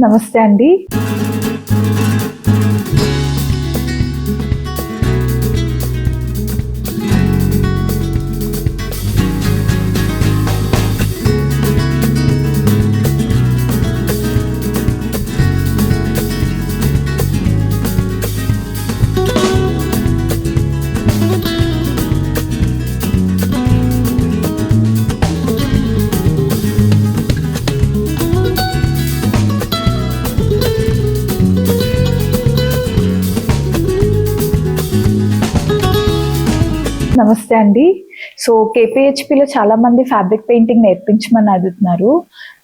నమస్తే అండి. నమస్తే అండి. సో కేపీహెచ్పిలో చాలా మంది ఫ్యాబ్రిక్ పెయింటింగ్ నేర్పించమని అడుగుతున్నారు.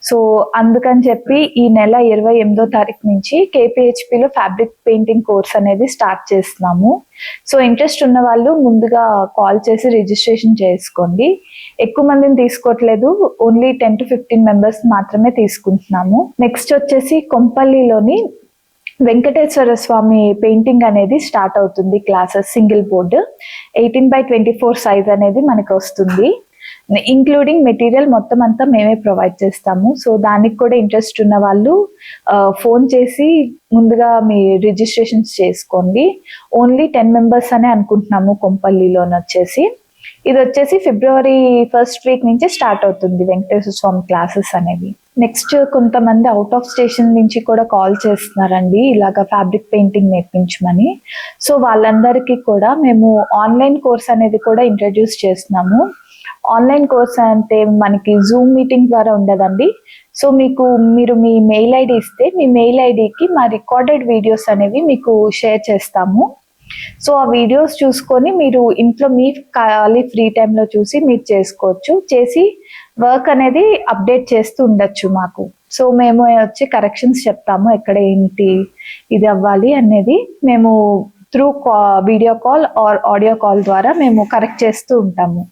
సో అందుకని చెప్పి ఈ నెల 28వ తారీఖు నుంచి కేపీహెచ్పిలో ఫ్యాబ్రిక్ పెయింటింగ్ కోర్స్ అనేది స్టార్ట్ చేస్తున్నాము. సో ఇంట్రెస్ట్ ఉన్న వాళ్ళు ముందుగా కాల్ చేసి రిజిస్ట్రేషన్ చేసుకోండి. ఎక్కువ మందిని తీసుకోవట్లేదు, ఓన్లీ 10 to 15 మెంబర్స్ మాత్రమే తీసుకుంటున్నాము. నెక్స్ట్ వచ్చేసి కొంపల్లిలోని వెంకటేశ్వర స్వామి పెయింటింగ్ అనేది స్టార్ట్ అవుతుంది. Classes single board 18x24 size అనేది మనకు వస్తుంది. ఇంక్లూడింగ్ మెటీరియల్ మొత్తం అంతా మేమే ప్రొవైడ్ చేస్తాము. సో దానికి కూడా ఇంట్రెస్ట్ ఉన్న వాళ్ళు ఫోన్ చేసి ముందుగా మీ రిజిస్ట్రేషన్స్ చేసుకోండి. ఓన్లీ 10 మెంబర్స్ అనే అనుకుంటున్నాము కొంపల్లిలోని వచ్చేసి. ఇది వచ్చేసి February 1st వీక్ నుంచి స్టార్ట్ అవుతుంది వెంకటేశ్వర స్వామి క్లాసెస్ అనేవి. నెక్స్ట్ కొంతమంది అవుట్ ఆఫ్ స్టేషన్ నుంచి కూడా కాల్ చేస్తున్నారండి ఇలాగ ఫ్యాబ్రిక్ పెయింటింగ్ నేర్పించమని. సో వాళ్ళందరికీ కూడా మేము ఆన్లైన్ కోర్స్ అనేది కూడా ఇంట్రడ్యూస్ చేస్తున్నాము. ఆన్లైన్ కోర్స్ అంటే మనకి జూమ్ మీటింగ్ ద్వారా ఉండదండి. సో మీరు మీ మెయిల్ ఐడి ఇస్తే మీ మెయిల్ ఐడికి మా రికార్డెడ్ వీడియోస్ అనేవి మీకు షేర్ చేస్తాము. సో ఆ వీడియోస్ చూసుకొని మీరు ఇంట్లో మీ ఖాళీ ఫ్రీ టైంలో చూసి మీరు చేసుకోవచ్చు. చేసి వర్క్ అనేది అప్డేట్ చేస్తూ ఉండొచ్చు మాకు. సో మేము వచ్చి కరెక్షన్స్ చెప్తాము, ఎక్కడ ఏంటి ఇది అవ్వాలి అనేది మేము through video call or audio call ద్వారా మేము కరెక్ట్ చేస్తూ ఉంటాము.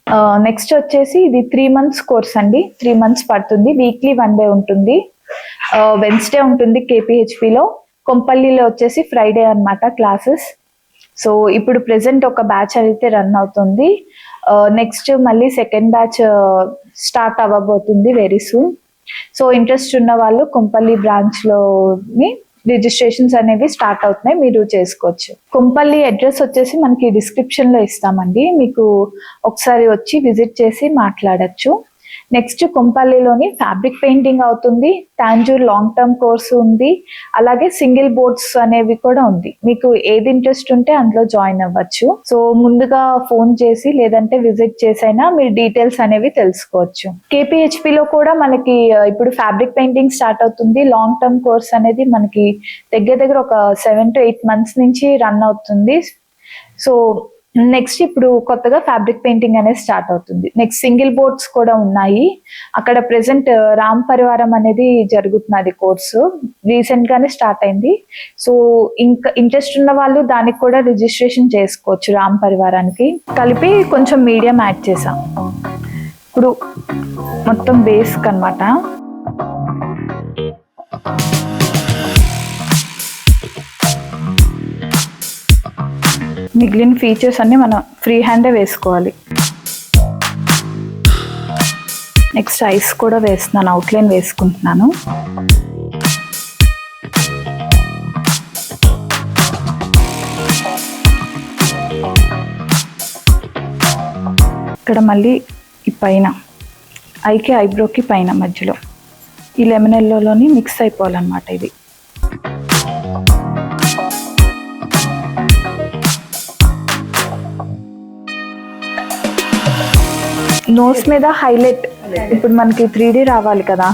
నెక్స్ట్ వచ్చేసి ఇది 3 months కోర్స్ అండి. 3 months పడుతుంది. వీక్లీ 1 day ఉంటుంది. వెన్స్డే ఉంటుంది కేపీహెచ్పిలో. కొంపల్లిలో వచ్చేసి ఫ్రైడే అన్నమాట క్లాసెస్. సో ఇప్పుడు ప్రెసెంట్ ఒక బ్యాచ్ అయితే రన్ అవుతుంది. నెక్స్ట్ మళ్ళీ సెకండ్ బ్యాచ్ స్టార్ట్ అవ్వబోతుంది వెరీ సూన్. సో ఇంట్రెస్ట్ ఉన్న వాళ్ళు కొంపల్లి బ్రాంచ్లోని రిజిస్ట్రేషన్స్ అనేవి స్టార్ట్ అవుతున్నాయి, మీరు చేసుకోవచ్చు. కొంపల్లి అడ్రస్ వచ్చేసి మనకి డిస్క్రిప్షన్లో ఇస్తామండి, మీకు ఒకసారి వచ్చి విజిట్ చేసి మాట్లాడచ్చు. నెక్స్ట్ కొంపల్లిలోని ఫ్యాబ్రిక్ పెయింటింగ్ అవుతుంది, టాంజూర్ లాంగ్ టర్మ్ కోర్సు ఉంది, అలాగే సింగిల్ బోర్డ్స్ అనేవి కూడా ఉంది. మీకు ఏది ఇంట్రెస్ట్ ఉంటే అందులో జాయిన్ అవ్వచ్చు. సో ముందుగా ఫోన్ చేసి లేదంటే విజిట్ చేసైనా మీరు డీటెయిల్స్ అనేవి తెలుసుకోవచ్చు. కేపీహెచ్పిలో కూడా మనకి ఇప్పుడు ఫ్యాబ్రిక్ పెయింటింగ్ స్టార్ట్ అవుతుంది. లాంగ్ టర్మ్ కోర్స్ అనేది మనకి దగ్గర ఒక 7 to 8 months నుంచి రన్ అవుతుంది. సో నెక్స్ట్ ఇప్పుడు కొత్తగా ఫ్యాబ్రిక్ పెయింటింగ్ అనేది స్టార్ట్ అవుతుంది. నెక్స్ట్ సింగిల్ బోర్డ్స్ కూడా ఉన్నాయి. అక్కడ ప్రెసెంట్ రామ్ పరివారం అనేది జరుగుతున్నది కోర్సు, రీసెంట్ గానే స్టార్ట్ అయింది. సో ఇంకా ఇంట్రెస్ట్ ఉన్న వాళ్ళు దానికి కూడా రిజిస్ట్రేషన్ చేసుకోవచ్చు. రామ్ పరివారానికి కలిపి కొంచెం మీడియం యాడ్ చేసాం. ఇప్పుడు మొత్తం బేస్క్ అన్నమాట. మిగిలిన ఫీచర్స్ అన్ని మనం ఫ్రీ హ్యాండే వేసుకోవాలి. నెక్స్ట్ ఐస్ కూడా వేస్తున్నాను, అవుట్లైన్ వేసుకుంటున్నాను. ఇక్కడ మళ్ళీ ఈ పైన ఐకి ఐబ్రోకి పైన మధ్యలో ఈ లెమన్ ఎల్లోలోని మిక్స్ అయిపోవాలన్నమాట. ఇది నోస్ మీద హైలైట్. ఇప్పుడు మనకి 3D రావాలి కదా,